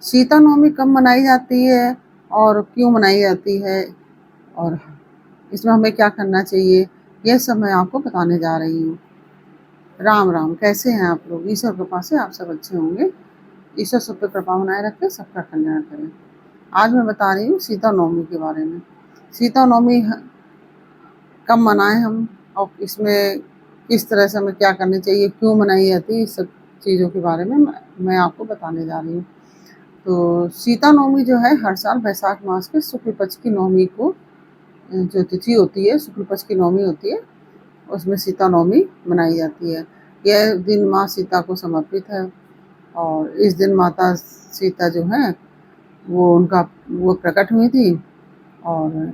सीता नवमी कब मनाई जाती है और क्यों मनाई जाती है और इसमें हमें क्या करना चाहिए, यह सब मैं आपको बताने जा रही हूँ। राम राम, कैसे हैं आप लोग? ईश्वर कृपा से आप सब अच्छे होंगे। ईश्वर सब पे कृपा बनाए रखे, सबका कल्याण करें। आज मैं बता रही हूँ सीता नवमी के बारे में। सीता नवमी कब मनाएं हम और इसमें किस तरह से हमें क्या करनी चाहिए, क्यों मनाई जाती है, इस सब चीज़ों के बारे में मैं आपको बताने जा रही हूँ। तो सीता नवमी जो है हर साल वैशाख मास के शुक्ल पक्ष की नवमी को जो तिथि होती है, शुक्ल पक्ष की नवमी होती है, उसमें सीता नवमी मनाई जाती है। यह दिन माँ सीता को समर्पित है और इस दिन माता सीता जो है वो प्रकट हुई थी। और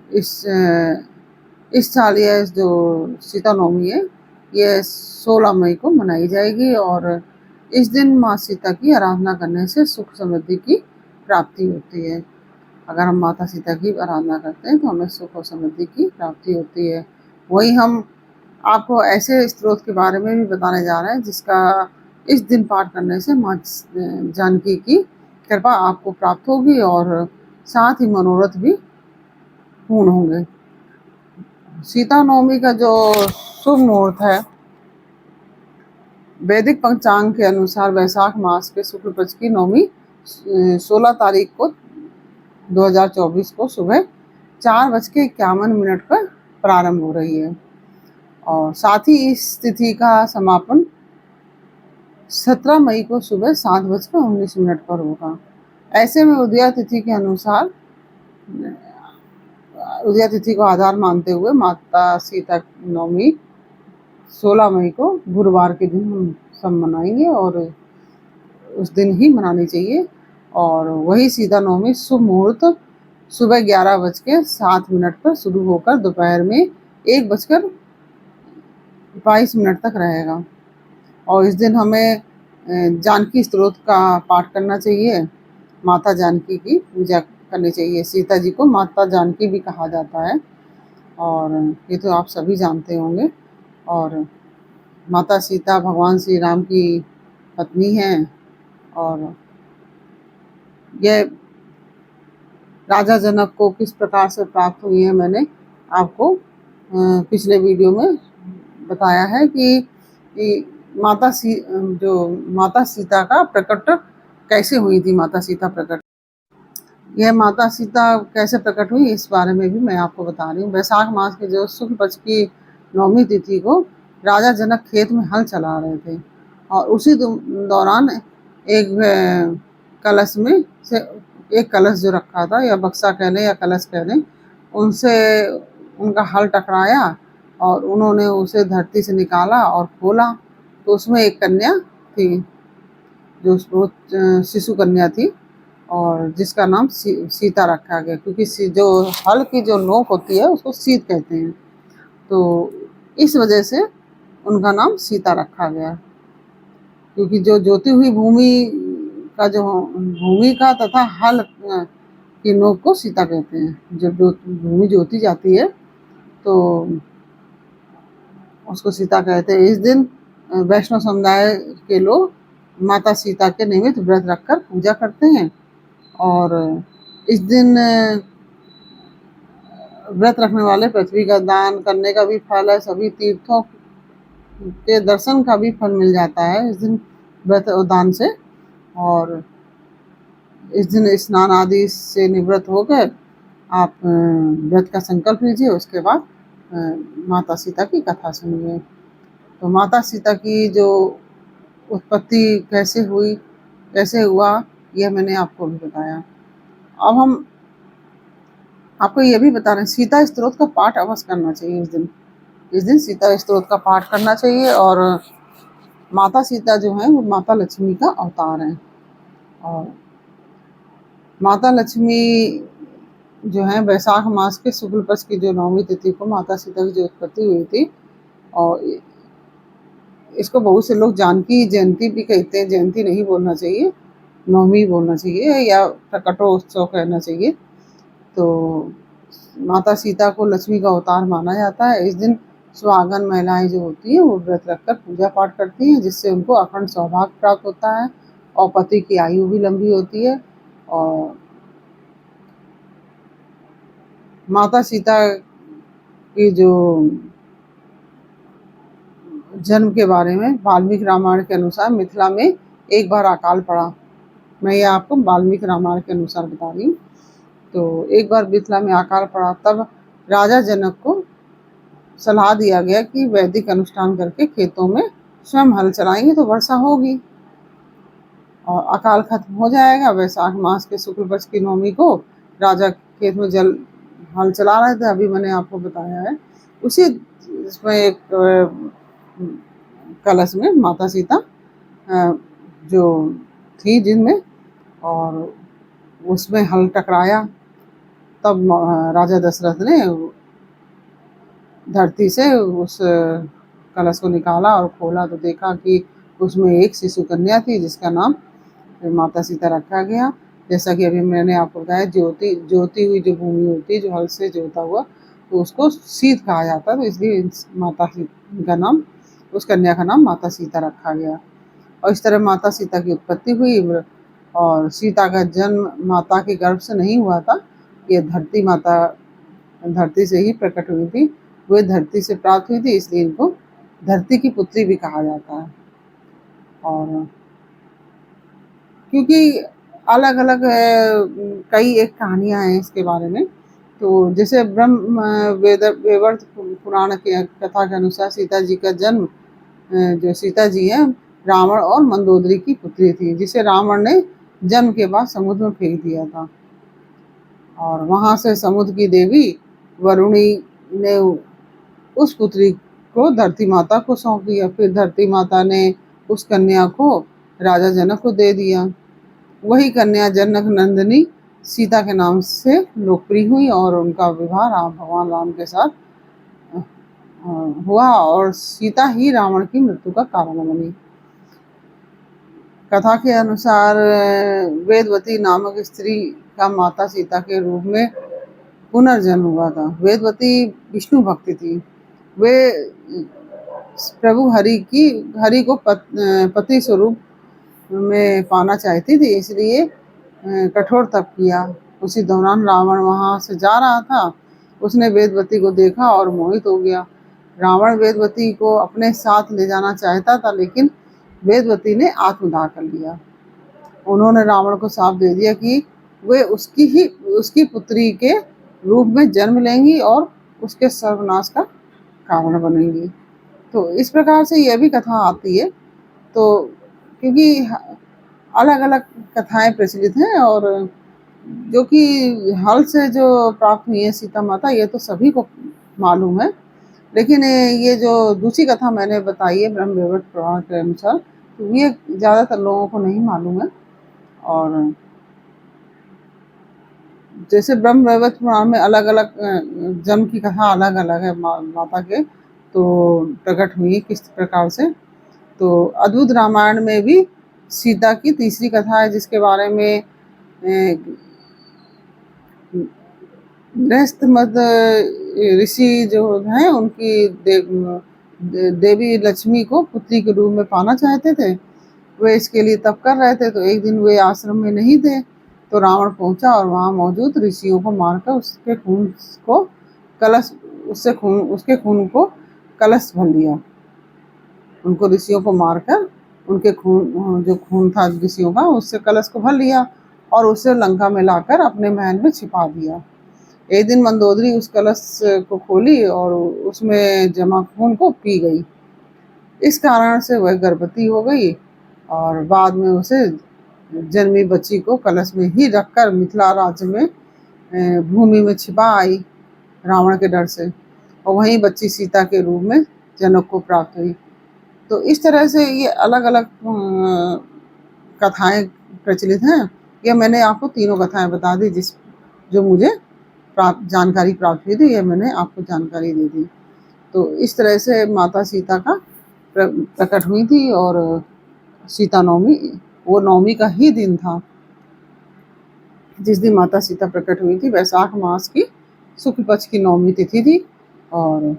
इस साल यह जो सीता नवमी है यह 16 मई को मनाई जाएगी और इस दिन माँ सीता की आराधना करने से सुख समृद्धि की प्राप्ति होती है। अगर हम माता सीता की आराधना करते हैं तो हमें सुख और समृद्धि की प्राप्ति होती है। वही हम आपको ऐसे स्रोत के बारे में भी बताने जा रहे हैं जिसका इस दिन पाठ करने से माँ जानकी की कृपा आपको प्राप्त होगी और साथ ही मनोरथ भी पूर्ण होंगे। सीता नवमी का जो शुभ मुहूर्त है, वैदिक पंचांग के अनुसार वैशाख मास के शुक्ल पक्ष की नवमी 16 तारीख को 2024 को सुबह 4:51 पर प्रारंभ हो रही है और साथ ही इस तिथि का समापन 17 मई को सुबह 7:19 पर होगा। ऐसे में उदया तिथि के अनुसार उदया तिथि को आधार मानते हुए माता सीता नवमी 16 मई को गुरुवार के दिन हम सब मनाएंगे और उस दिन ही मनानी चाहिए। और वही सीता नवमी शुभ मुहूर्त सुबह 11:07 पर शुरू होकर दोपहर में 1:22 तक रहेगा और इस दिन हमें जानकी स्तोत्र का पाठ करना चाहिए। माता जानकी की पूजा करनी चाहिए। सीता जी को माता जानकी भी कहा जाता है और ये तो आप सभी जानते होंगे। और माता सीता भगवान श्री राम की पत्नी हैं और यह राजा जनक को किस प्रकार से प्राप्त हुई है मैंने आपको पिछले वीडियो में बताया है कि माता सीता का प्रकट कैसे हुई थी। माता सीता प्रकट, यह माता सीता कैसे प्रकट हुई इस बारे में भी मैं आपको बता रही हूँ। वैशाख मास के जो शुक्ल पक्ष की नवमी तिथि को राजा जनक खेत में हल चला रहे थे और उसी दौरान एक कलश में से एक कलश जो रखा था, या बक्सा कह लें या कलश कह लें, उनसे उनका हल टकराया और उन्होंने उसे धरती से निकाला और खोला तो उसमें एक कन्या थी जो शिशु कन्या थी और जिसका नाम सीता रखा गया, क्योंकि जो हल की जो नोक होती है उसको सीत कहते हैं, तो इस वजह से उनका नाम सीता रखा गया। क्योंकि जो जोती हुई भूमि का तथा हल की नोक को सीता कहते हैं। जब भूमि जोती जाती है तो उसको सीता कहते हैं। इस दिन वैष्णव समुदाय के लोग माता सीता के निमित्त व्रत रखकर पूजा करते हैं और इस दिन व्रत रखने वाले पृथ्वी का दान करने का भी फल है, सभी तीर्थों के दर्शन का भी फल मिल जाता है इस दिन व्रत और दान से। और इस दिन स्नान आदि से निवृत्त होकर आप व्रत का संकल्प लीजिए, उसके बाद माता सीता की कथा सुनिए। तो माता सीता की जो उत्पत्ति कैसे हुई, कैसे हुआ, यह मैंने आपको भी बताया। अब हम आपको यह भी बता रहे हैं सीता स्तोत्र का पाठ अवश्य करना चाहिए इस दिन सीता स्तोत्र का पाठ करना चाहिए। और माता सीता जो है वो माता लक्ष्मी का अवतार है और माता लक्ष्मी जो है वैशाख मास के शुक्ल पक्ष की जो नवमी तिथि को माता सीता की जो उत्पत्ति हुई थी, और इसको बहुत से लोग जानकी जयंती भी कहते हैं। जयंती नहीं बोलना चाहिए, नवमी बोलना चाहिए या प्रकटोत्सव कहना चाहिए। तो माता सीता को लक्ष्मी का अवतार माना जाता है। इस दिन सुहागन महिलाएं जो होती हैं वो व्रत रखकर पूजा पाठ करती हैं, जिससे उनको अखंड सौभाग्य प्राप्त होता है और पति की आयु भी लंबी होती है। और माता सीता की जो जन्म के बारे में वाल्मीकि रामायण के अनुसार मिथिला में एक बार अकाल पड़ा। मैं ये आपको वाल्मीकि रामायण के अनुसार बता रही हूँ। तो एक बार मिथिला में अकाल पड़ा, तब राजा जनक को सलाह दिया गया कि वैदिक अनुष्ठान करके खेतों में स्वयं हल चलाएंगे तो वर्षा होगी और अकाल खत्म हो जाएगा। वैशाख मास के शुक्ल पक्ष की नवमी को राजा खेत में हल चला रहे थे, अभी मैंने आपको बताया है। उसी इसमें एक कलश में माता सीता जो थी जिनमें, और उसमें हल टकराया। तब राजा दशरथ ने धरती से उस कलश को निकाला और खोला तो देखा कि उसमें एक शिशु कन्या थी जिसका नाम माता सीता रखा गया। जैसा कि अभी मैंने आपको बताया, जोती हुई जो भूमि होती है, जो हल से जोता हुआ, तो उसको सीत कहा जाता है। तो इसलिए माता का नाम, उस कन्या का नाम माता सीता रखा गया। और इस तरह माता सीता की उत्पत्ति हुई। और सीता का जन्म माता के गर्भ से नहीं हुआ था, ये धरती माता, धरती से ही प्रकट हुई थी। वे धरती से प्राप्त हुई थी, इसलिए इनको धरती की पुत्री भी कहा जाता है। और क्योंकि अलग अलग कई एक कहानियां हैं इसके बारे में। तो जैसे ब्रह्म वेवर्त पुराण की कथा के अनुसार सीता जी का जन्म, जो सीता जी हैं, रावण और मंदोदरी की पुत्री थी, जिसे रावण ने जन्म के बाद समुद्र में फेंक दिया था। और वहां से समुद्र की देवी वरुणी ने उस पुत्री को धरती माता को सौंप दिया। फिर धरती माता ने उस कन्या को राजा जनक को दे दिया। वही कन्या जनक नंदिनी सीता के नाम से लोकप्रिय हुई और उनका विवाह भगवान राम के साथ हुआ और सीता ही रावण की मृत्यु का कारण बनी। कथा के अनुसार वेदवती नामक स्त्री का माता सीता के रूप में पुनर्जन्म हुआ था। वेदवती विष्णु भक्ति थी। वे प्रभु हरि को पति स्वरूप में पाना चाहती थी, इसलिए कठोर तप किया। उसी दौरान रावण वहां से जा रहा था। उसने वेदवती को देखा और मोहित हो गया। रावण वेदवती को अपने साथ ले जाना चाहता था, लेकिन वेदवती ने आत्मदाह कर लिया। उन्होंने रावण को साफ दे दिया कि वे उसकी पुत्री के रूप में जन्म लेंगी और उसके सर्वनाश का कारण बनेंगी। तो इस प्रकार से यह भी कथा आती है। तो क्योंकि अलग अलग कथाएं प्रचलित हैं, और जो कि हल से जो प्राप्त हुई है सीता माता, ये तो सभी को मालूम है। लेकिन ये जो दूसरी कथा मैंने बताई है ब्रह्म वैवर्त पुराण के अनुसार, तो ये ज़्यादातर लोगों को नहीं मालूम है। और जैसे ब्रह्म वैवर्त पुराण में अलग अलग जन्म की कथा अलग अलग है माता के, तो प्रकट हुई किस प्रकार से। तो अद्भुत रामायण में भी सीता की तीसरी कथा है, जिसके बारे में गृहस्थ मत ऋषि जो हैं उनकी देवी लक्ष्मी को पुत्री के रूप में पाना चाहते थे। वे इसके लिए तप कर रहे थे। तो एक दिन वे आश्रम में नहीं थे, तो रावण पहुंचा और वहां मौजूद ऋषियों को मारकर उसके खून को कलश भर लिया। उनको ऋषियों को मारकर उनके जो खून था ऋषियों का, उससे कलश को भर लिया और उसे लंका में लाकर अपने महल में छिपा दिया। एक दिन मंदोदरी उस कलश को खोली और उसमें जमा खून को पी गई। इस कारण से वह गर्भवती हो गई और बाद में उसे जन्मी बच्ची को कलश में ही रखकर मिथिला राज्य में भूमि में छिपा आई रावण के डर से, और वहीं बच्ची सीता के रूप में जनक को प्राप्त हुई। तो इस तरह से ये अलग अलग कथाएं प्रचलित हैं। ये मैंने आपको तीनों कथाएं बता दी, जो मुझे जानकारी प्राप्त हुई थी, ये मैंने आपको जानकारी दे दी। तो इस तरह से माता सीता का प्रकट हुई थी। और सीता नवमी, वो नवमी का ही दिन था जिस दिन माता सीता प्रकट हुई थी। वैशाख मास की शुक्ल पक्ष की नवमी तिथि थी, और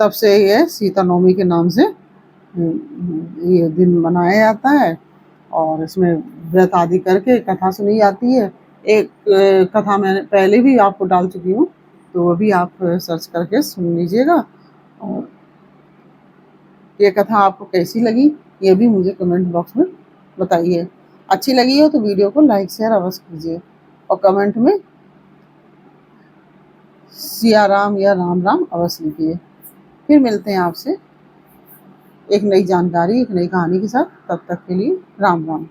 तब से ये सीता नवमी के नाम से ये दिन मनाया जाता है। और इसमें व्रत आदि करके कथा सुनी जाती है। एक कथा मैंने पहले भी आपको डाल चुकी हूँ, तो वो भी आप सर्च करके सुन लीजिएगा। और ये कथा आपको कैसी लगी ये भी मुझे कमेंट बॉक्स में बताइए। अच्छी लगी हो तो वीडियो को लाइक शेयर अवश्य कीजिए और कमेंट में सिया राम या राम राम अवश्य लिखिए। फिर मिलते हैं आपसे एक नई जानकारी, एक नई कहानी के साथ। तब तक के लिए राम राम।